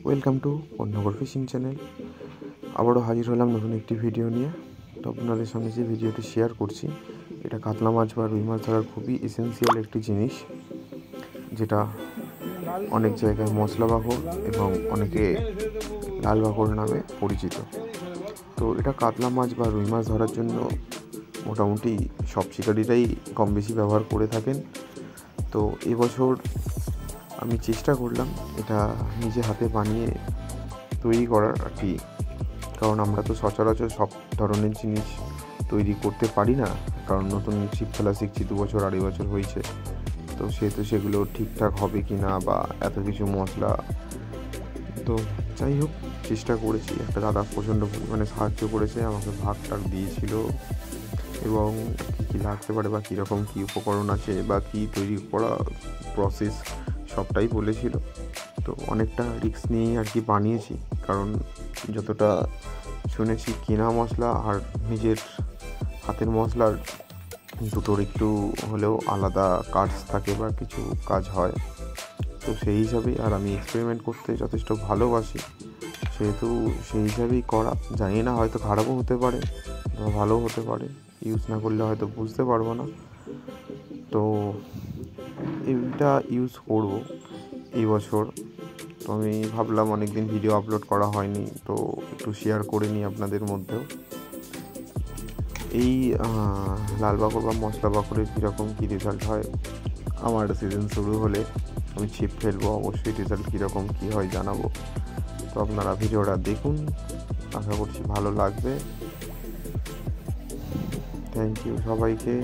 Welcome to পণ্যগর fishing channel. আবারও হাজির হলাম নতুন একটি ভিডিও নিয়ে। তো আপনাদের সঙ্গে যে ভিডিওটি শেয়ার করছি, এটা কাতলা মাছ বা রুই মাছ ধরার খুবই এসেন্সিয়াল একটি জিনিস, যেটা অনেক জায়গায় মশলা বাকর এবং অনেকে লাল বাকর নামে পরিচিত। তো এটা কাতলা মাছ বা রুই মাছ ধরার জন্য মোটামুটি সব শিকারীরাই কম বেশি ব্যবহার করে থাকেন। তো এবছর আমি চেষ্টা করলাম এটা নিজে হাতে বানিয়ে তৈরি করার আর কি, কারণ আমরা তো সচরাচর সব ধরনের জিনিস তৈরি করতে পারি না, কারণ নতুন ছিপ ফেলা শিখছি, 2 বছর 2.5 বছর হয়েছে। তো সেহেতু সেগুলো ঠিকঠাক হবে কি না বা এত কিছু মশলা, তো যাই হোক চেষ্টা করেছি। একটা দাদা প্রচণ্ড পরিমাণে সাহায্য করেছে, আমাকে ভাগ দিয়েছিল এবং কী কী লাগতে পারে বা কীরকম কী উপকরণ আছে বা কী তৈরি করা প্রসেস সবটাই বলেছিল। তো অনেকটা রিস্ক নিয়েই আর কি বানিয়েছি, কারণ যতটা শুনেছি কেনা মশলা আর নিজের হাতের মশলার দুটোর একটু হলেও আলাদা কাজ থাকে বা কিছু কাজ হয়। তো সেই হিসাবেই, আর আমি এক্সপেরিমেন্ট করতে যথেষ্ট ভালোবাসি, সেহেতু সেই হিসাবেই করা। জানি না, হয়তো খারাপও হতে পারে বা ভালোও হতে পারে, ইউজ না করলে হয়তো বুঝতে পারবো না। তো এটা ইউজ করব এই বছর। তো আমি ভাবলাম অনেক দিন ভিডিও আপলোড করা হয়নি, তো একটু শেয়ার করে নিই আপনাদের মধ্যেও। এই লাল বাকর বা মশলা বাকরের কীরকম কী রেজাল্ট হয়, আমার সিজন শুরু হলে আমি ছিপ ফেলবো, অবশ্যই রেজাল্ট কীরকম কী হয় জানাবো। তো আপনারা ভিডিওটা দেখুন, আশা করছি ভালো লাগবে। থ্যাংক ইউ সবাইকে।